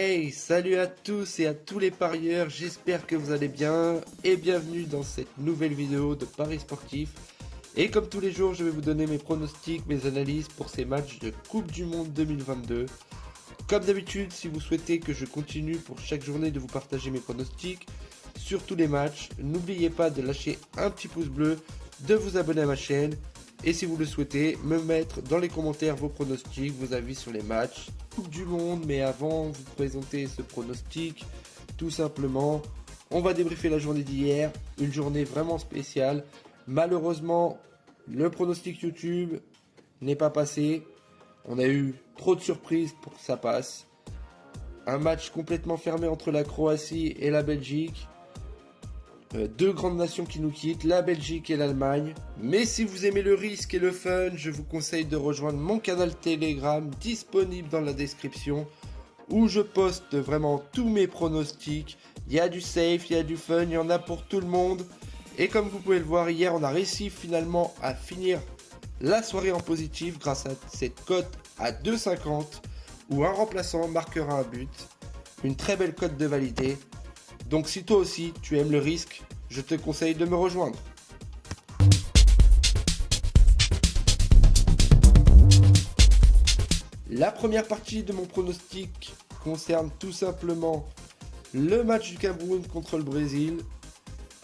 Hey, salut à tous et à tous les parieurs, j'espère que vous allez bien et bienvenue dans cette nouvelle vidéo de Paris Sportif. Et comme tous les jours, je vais vous donner mes pronostics, mes analyses pour ces matchs de Coupe du Monde 2022. Comme d'habitude, si vous souhaitez que je continue pour chaque journée de vous partager mes pronostics sur tous les matchs, n'oubliez pas de lâcher un petit pouce bleu, de vous abonner à ma chaîne. Et si vous le souhaitez, me mettre dans les commentaires vos pronostics, vos avis sur les matchs Coupe du Monde. Mais avant de vous présenter ce pronostic, tout simplement, on va débriefer la journée d'hier. Une journée vraiment spéciale. Malheureusement, le pronostic YouTube n'est pas passé. On a eu trop de surprises pour que ça passe. Un match complètement fermé entre la Croatie et la Belgique. Deux grandes nations qui nous quittent, la Belgique et l'Allemagne. Mais si vous aimez le risque et le fun, je vous conseille de rejoindre mon canal Telegram disponible dans la description où je poste vraiment tous mes pronostics. Il y a du safe, il y a du fun, il y en a pour tout le monde. Et comme vous pouvez le voir, hier on a réussi finalement à finir la soirée en positif grâce à cette cote à 2,50 où un remplaçant marquera un but. Une très belle cote de validé. Donc si toi aussi tu aimes le risque, je te conseille de me rejoindre. La première partie de mon pronostic concerne tout simplement le match du Cameroun contre le Brésil.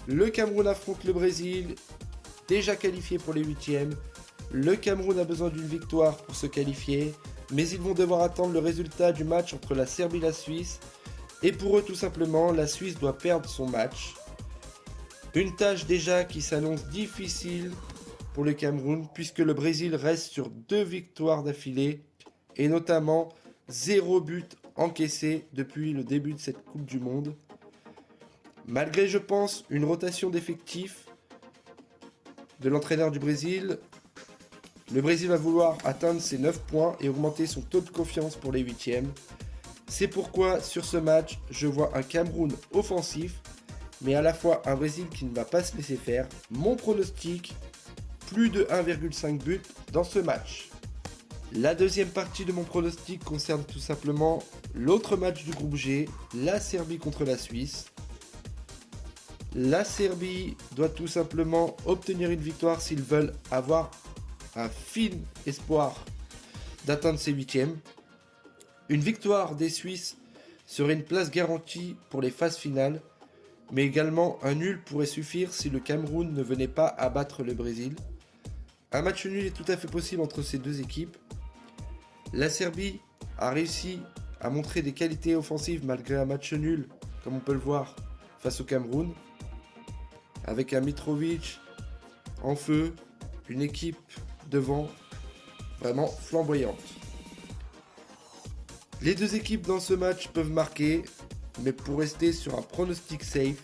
Le Cameroun affronte le Brésil, déjà qualifié pour les huitièmes. Le Cameroun a besoin d'une victoire pour se qualifier, mais ils vont devoir attendre le résultat du match entre la Serbie et la Suisse. Et pour eux, tout simplement, la Suisse doit perdre son match. Une tâche déjà qui s'annonce difficile pour le Cameroun, puisque le Brésil reste sur 2 victoires d'affilée, et notamment 0 but encaissé depuis le début de cette Coupe du Monde. Malgré, je pense, une rotation d'effectifs de l'entraîneur du Brésil, le Brésil va vouloir atteindre ses 9 points et augmenter son taux de confiance pour les huitièmes. C'est pourquoi sur ce match, je vois un Cameroun offensif, mais à la fois un Brésil qui ne va pas se laisser faire. Mon pronostic, plus de 1,5 buts dans ce match. La deuxième partie de mon pronostic concerne tout simplement l'autre match du groupe G, la Serbie contre la Suisse. La Serbie doit tout simplement obtenir une victoire s'ils veulent avoir un fin espoir d'atteindre ses huitièmes. Une victoire des Suisses serait une place garantie pour les phases finales, mais également un nul pourrait suffire si le Cameroun ne venait pas à battre le Brésil. Un match nul est tout à fait possible entre ces deux équipes. La Serbie a réussi à montrer des qualités offensives malgré un match nul, comme on peut le voir, face au Cameroun, avec un Mitrovic en feu, une équipe devant vraiment flamboyante. Les deux équipes dans ce match peuvent marquer, mais pour rester sur un pronostic safe,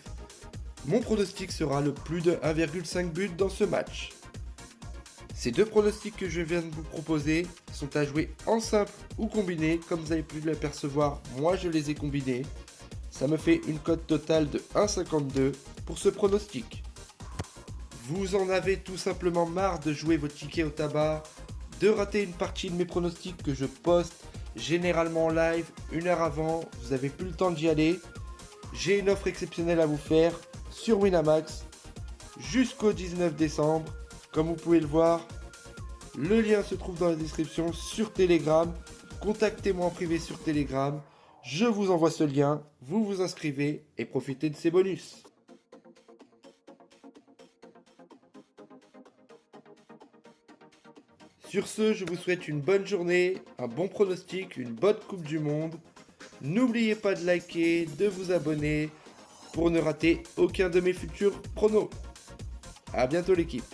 mon pronostic sera le plus de 1,5 but dans ce match. Ces deux pronostics que je viens de vous proposer sont à jouer en simple ou combiné, comme vous avez pu l'apercevoir, moi je les ai combinés. Ça me fait une cote totale de 1,52 pour ce pronostic. Vous en avez tout simplement marre de jouer vos tickets au tabac, de rater une partie de mes pronostics que je poste généralement en live, 1 heure avant, vous n'avez plus le temps d'y aller. J'ai une offre exceptionnelle à vous faire sur Winamax jusqu'au 19 décembre. Comme vous pouvez le voir, le lien se trouve dans la description sur Telegram. Contactez-moi en privé sur Telegram. Je vous envoie ce lien, vous vous inscrivez et profitez de ces bonus. Sur ce, je vous souhaite une bonne journée, un bon pronostic, une bonne Coupe du Monde. N'oubliez pas de liker, de vous abonner pour ne rater aucun de mes futurs pronos. A bientôt l'équipe.